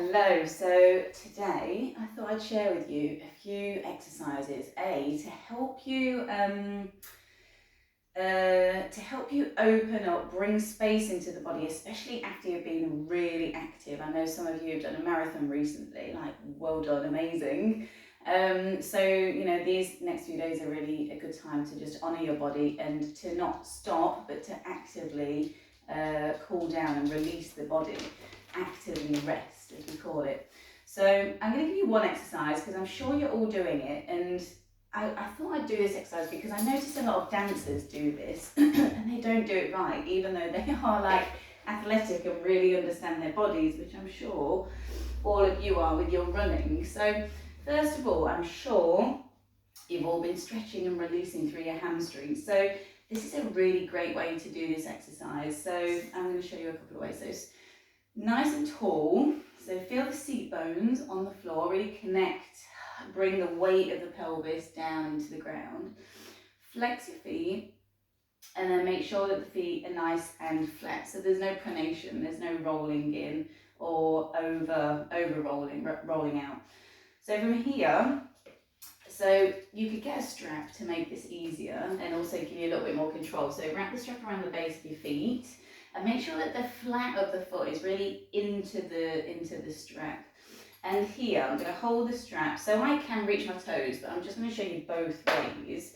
Hello, so today I thought I'd share with you a few exercises, to help you open up, bring space into the body, especially after you've been really active. I know some of you have done a marathon recently, like well done, amazing. So these next few days are really a good time to just honour your body and to not stop, but to actively cool down and release the body, actively rest, as we call it. So I'm going to give you one exercise because I'm sure you're all doing it, and I thought I'd do this exercise because I notice a lot of dancers do this and they don't do it right, even though they are like athletic and really understand their bodies, which I'm sure all of you are with your running. So first of all, I'm sure you've all been stretching and releasing through your hamstrings. So this is a really great way to do this exercise. So I'm going to show you a couple of ways. So it's nice and tall. So feel the seat bones on the floor, really connect, bring the weight of the pelvis down into the ground. Flex your feet and then make sure that the feet are nice and flat. So there's no pronation, there's no rolling in or over rolling out. So from here, so you could get a strap to make this easier and also give you a little bit more control. So wrap the strap around the base of your feet and make sure that the flat of the foot is really into the strap. And here I'm going to hold the strap so I can reach my toes, but I'm just going to show you both ways,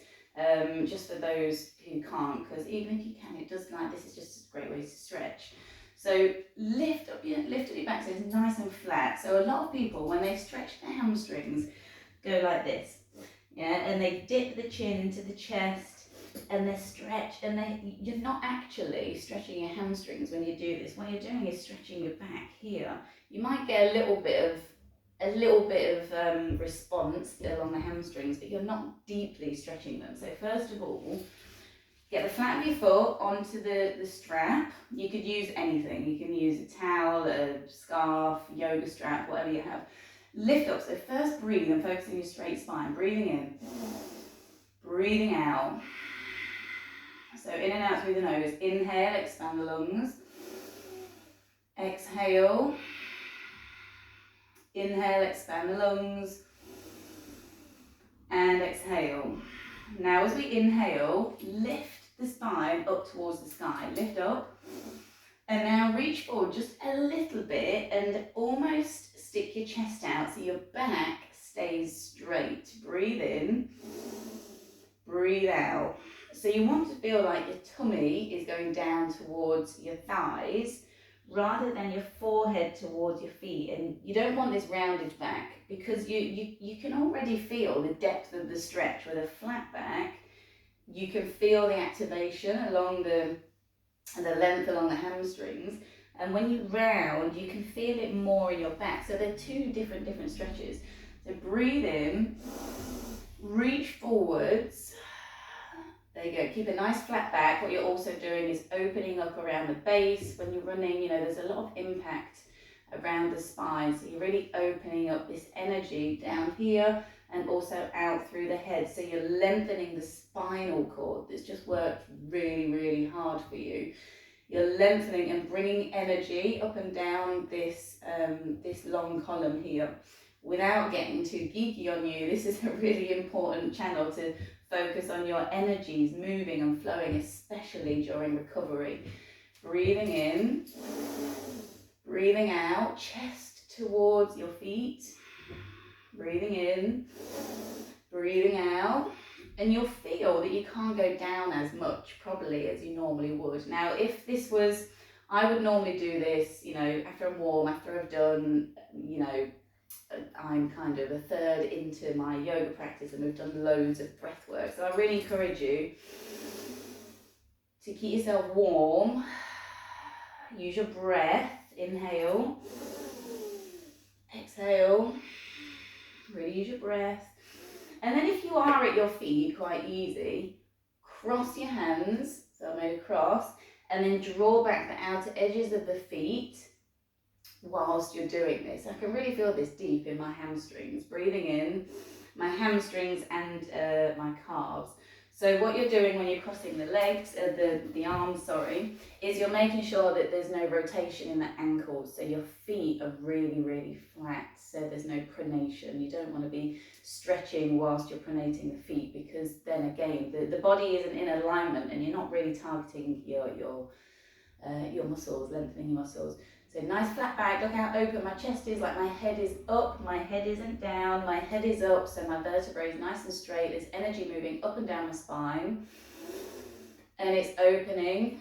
just for those who can't, because even if you can, it does this is just a great way to stretch. So lift up your back so it's nice and flat. So a lot of people, when they stretch their hamstrings, go like this, yeah, and they dip the chin into the chest and they stretch, and you're not actually stretching your hamstrings when you do this. What you're doing is stretching your back here. You might get a little bit of response along the hamstrings, but you're not deeply stretching them. So first of all, get the flat of your foot onto the strap. You could use anything. You can use a towel, a scarf, yoga strap, whatever you have. Lift up. So first breathe and focus on your straight spine. Breathing in, breathing out. So in and out through the nose. Inhale, expand the lungs. Exhale. Inhale, expand the lungs. And exhale. Now as we inhale, lift the spine up towards the sky. Lift up. And now reach forward just a little bit and almost stick your chest out so your back stays straight. Breathe in. Breathe out. So you want to feel like your tummy is going down towards your thighs rather than your forehead towards your feet. And you don't want this rounded back because you can already feel the depth of the stretch. With a flat back, you can feel the activation along the length along the hamstrings. And when you round, you can feel it more in your back. So they're two different stretches. So breathe in, reach forwards. There you go, keep a nice flat back. What you're also doing is opening up around the base. When you're running, there's a lot of impact around the spine. So you're really opening up this energy down here and also out through the head. So you're lengthening the spinal cord. This just worked really hard for you. You're lengthening and bringing energy up and down this long column here. Without getting too geeky on you, this is a really important channel to focus on your energies moving and flowing, especially during recovery. Breathing in, breathing out, chest towards your feet. Breathing in, breathing out. And you'll feel that you can't go down as much probably as you normally would. Now, if this was, I would normally do this, after I'm warm, after I've done, I'm kind of a third into my yoga practice and we've done loads of breath work. So I really encourage you to keep yourself warm. Use your breath. Inhale. Exhale. Really use your breath. And then if you are at your feet, quite easy, cross your hands. So I made a cross. And then draw back the outer edges of the feet whilst you're doing this. I can really feel this deep in my hamstrings. Breathing in, my hamstrings and my calves. So what you're doing when you're crossing the legs, the arms, sorry, is you're making sure that there's no rotation in the ankles. So your feet are really, really flat, so there's no pronation. You don't want to be stretching whilst you're pronating the feet, because then again, the body isn't in alignment and you're not really targeting your muscles, lengthening your muscles. So nice flat back, look how open my chest is, like my head is up, my head isn't down, my head is up, so my vertebrae is nice and straight. There's energy moving up and down my spine, and it's opening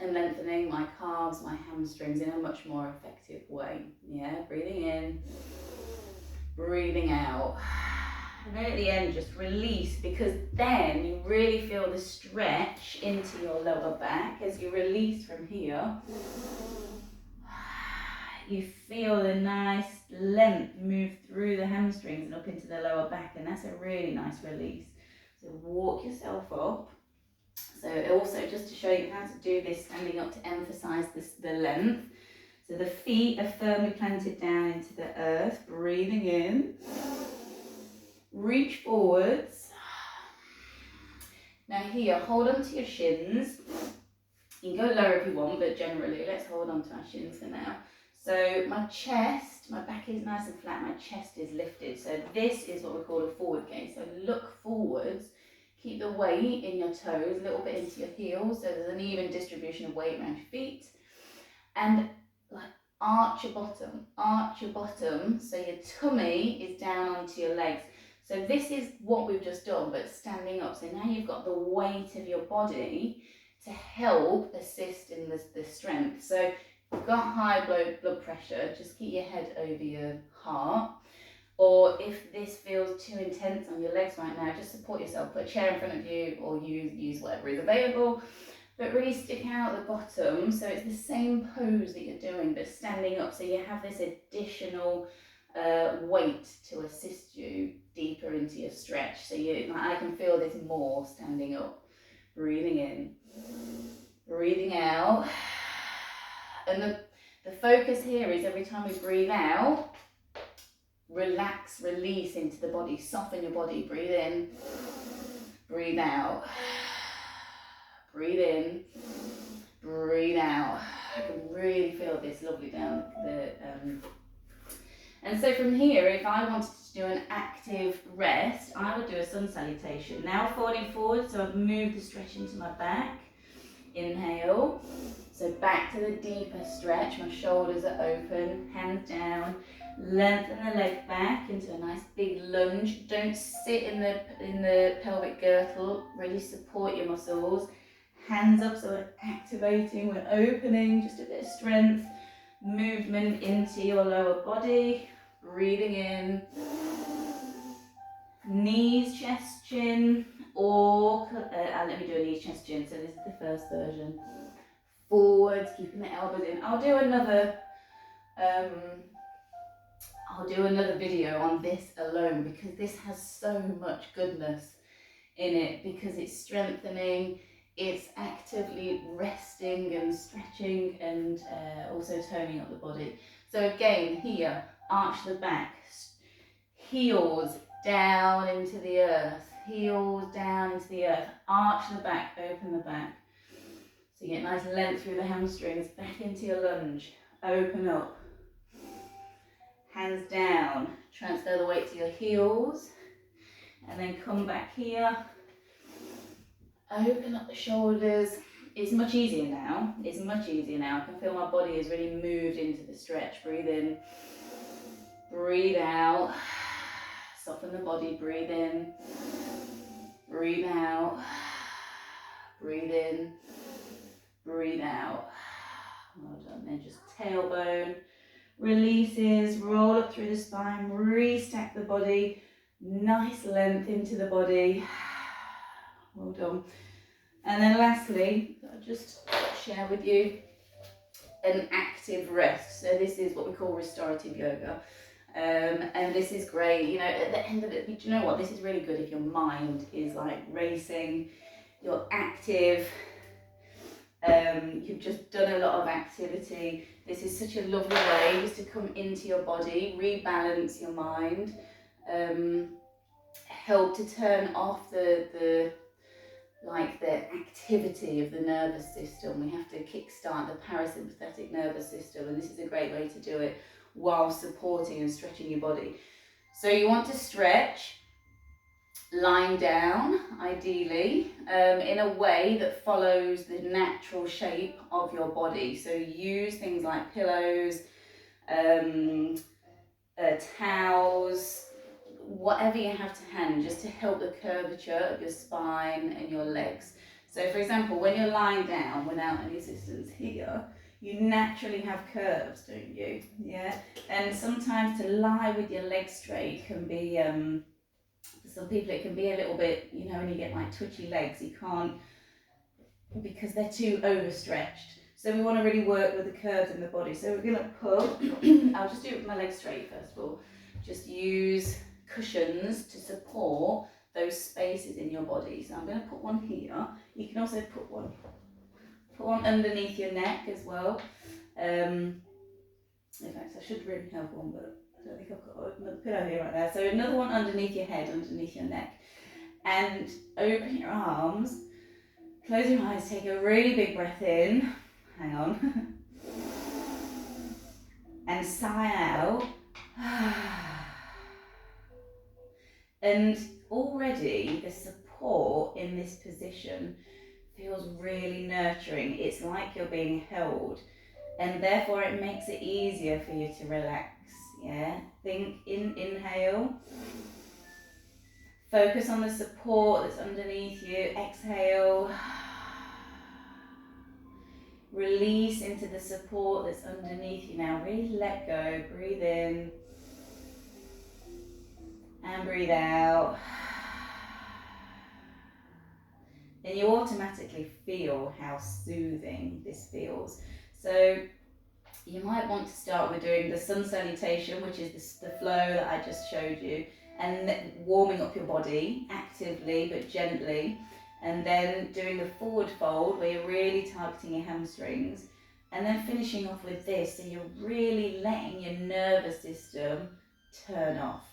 and lengthening my calves, my hamstrings in a much more effective way. Yeah, breathing in, breathing out. And then at the end, just release, because then you really feel the stretch into your lower back as you release from here. You feel the nice length move through the hamstrings and up into the lower back, and that's a really nice release. So walk yourself up. So also, just to show you how to do this standing up, to emphasize the length. So the feet are firmly planted down into the earth, breathing in. Reach forwards. Now here, hold on to your shins. You can go lower if you want, but generally let's hold on to our shins for now. So my chest, my back is nice and flat, my chest is lifted. So this is what we call a forward gaze. So look forwards, keep the weight in your toes, a little bit into your heels, so there's an even distribution of weight around your feet. And like arch your bottom, so your tummy is down onto your legs. So this is what we've just done, but standing up. So now you've got the weight of your body to help assist in the strength. So if you've got high blood pressure, just keep your head over your heart. Or if this feels too intense on your legs right now, just support yourself. Put a chair in front of you, or use whatever is available. But really stick out the bottom, so it's the same pose that you're doing, but standing up. So you have this additional weight to assist you deeper into your stretch. So I can feel this more standing up. Breathing in, breathing out. And the focus here is every time we breathe out, relax, release into the body, soften your body. Breathe in, breathe out. Breathe in, breathe out. I can really feel this lovely down the and so from here, if I wanted to do an active rest, I would do a sun salutation. Now falling forward, so I've moved the stretch into my back. Inhale, so back to the deeper stretch. My shoulders are open, hands down. Lengthen the leg back into a nice big lunge. Don't sit in the pelvic girdle. Really support your muscles. Hands up, so we're activating, we're opening, just a bit of strength. Movement into your lower body. Breathing in. Knees, chest, chin, or let me do a knees, chest, chin. So this is the first version. Forwards, keeping the elbows in. I'll do another video on this alone, because this has so much goodness in it, because it's strengthening, it's actively resting and stretching, and also toning up the body. So again, here, arch the back, heels down into the earth, heels down into the earth, arch the back, open the back. So you get nice length through the hamstrings, back into your lunge, open up. Hands down, transfer the weight to your heels, and then come back here. Open up the shoulders. It's much easier now. I can feel my body has really moved into the stretch. Breathe in, breathe out. Soften the body, breathe in, breathe out. Breathe in, breathe out. Well done. Then just tailbone. Releases, roll up through the spine, restack the body, nice length into the body. Well done. And then lastly, I'll just share with you an active rest. So this is what we call restorative yoga. And this is great, you know, at the end of it, do you know what, this is really good if your mind is like racing, you're active, you've just done a lot of activity. This is such a lovely way just to come into your body, rebalance your mind, help to turn off the like the activity of the nervous system. We have to kickstart the parasympathetic nervous system, and this is a great way to do it while supporting and stretching your body. So you want to stretch lying down, ideally, in a way that follows the natural shape of your body. So use things like pillows, towels, whatever you have to hand, just to help the curvature of your spine and your legs. So for example, when you're lying down without any assistance here, you naturally have curves, don't you? Yeah. And sometimes to lie with your legs straight can be, for some people it can be a little bit, you know, when you get like twitchy legs, you can't, because they're too overstretched. So we want to really work with the curves in the body. So we're going to put, I'll just do it with my legs straight first of all. Just use cushions to support those spaces in your body. So I'm going to put one here. You can also put one underneath your neck as well. In fact, I should really have one, but I don't think I've got another pillow here right now. So another one underneath your head, underneath your neck. And open your arms. Close your eyes, take a really big breath in. Hang on. And sigh out. And already the support in this position feels really nurturing. It's like you're being held, and therefore it makes it easier for you to relax. Yeah, inhale. Focus on the support that's underneath you. Exhale. Release into the support that's underneath you. Now really let go. Breathe in and breathe out. Then you automatically feel how soothing this feels. So you might want to start with doing the sun salutation, which is the flow that I just showed you, and warming up your body actively but gently, and then doing the forward fold where you're really targeting your hamstrings, and then finishing off with this, so you're really letting your nervous system turn off,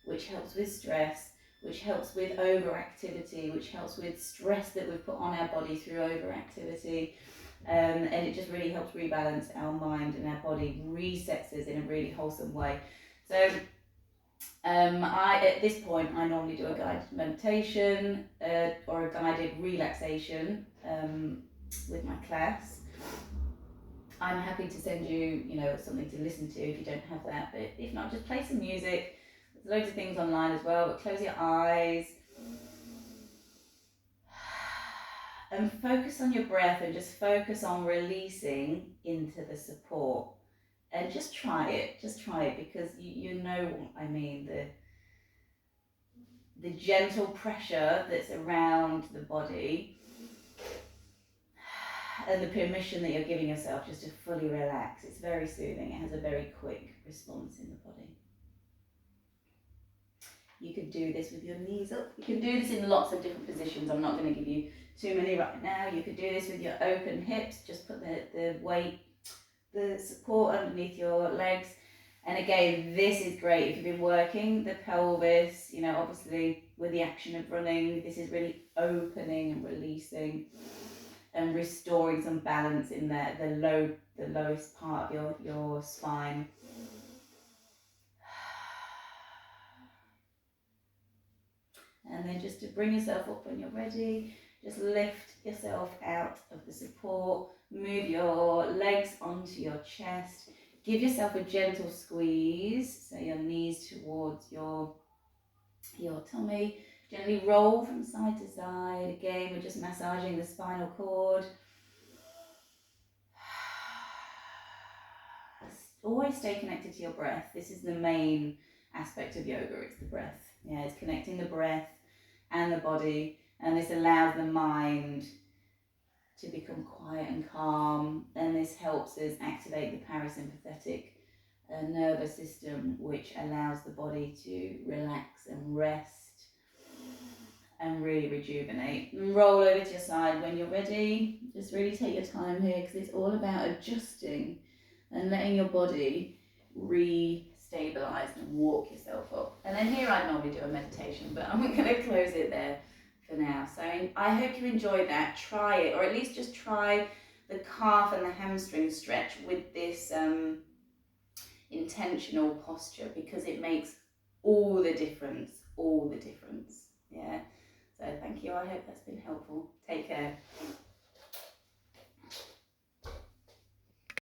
which helps with stress, which helps with overactivity, which helps with stress that we've put on our body through overactivity. And it just really helps rebalance our mind and our body, resets us in a really wholesome way. So at this point, I normally do a guided meditation or a guided relaxation with my class. I'm happy to send you, something to listen to if you don't have that. But if not, just play some music. There's loads of things online as well, but close your eyes. And focus on your breath and just focus on releasing into the support. And just try it because you know what I mean. The gentle pressure that's around the body and the permission that you're giving yourself just to fully relax. It's very soothing. It has a very quick response in the body. You could do this with your knees up. You can do this in lots of different positions. I'm not going to give you too many right now. You could do this with your open hips. Just put the weight, the support underneath your legs. And again, this is great if you've been working the pelvis, obviously with the action of running. This is really opening and releasing and restoring some balance in there, the lowest part of your spine. And then just to bring yourself up when you're ready, just lift yourself out of the support, move your legs onto your chest, give yourself a gentle squeeze, so your knees towards your tummy, gently roll from side to side. Again, we're just massaging the spinal cord. Always stay connected to your breath. This is the main aspect of yoga, it's the breath. Yeah, it's connecting the breath and the body, and this allows the mind to become quiet and calm, and this helps us activate the parasympathetic nervous system, which allows the body to relax and rest and really rejuvenate. And roll over to your side when you're ready. Just really take your time here, because it's all about adjusting and letting your body re-stabilize and walk yourself up. And then here I normally do a meditation, but I'm going to close it there for now. So I hope you enjoyed that. Try it, or at least just try the calf and the hamstring stretch with this intentional posture, because it makes all the difference, all the difference.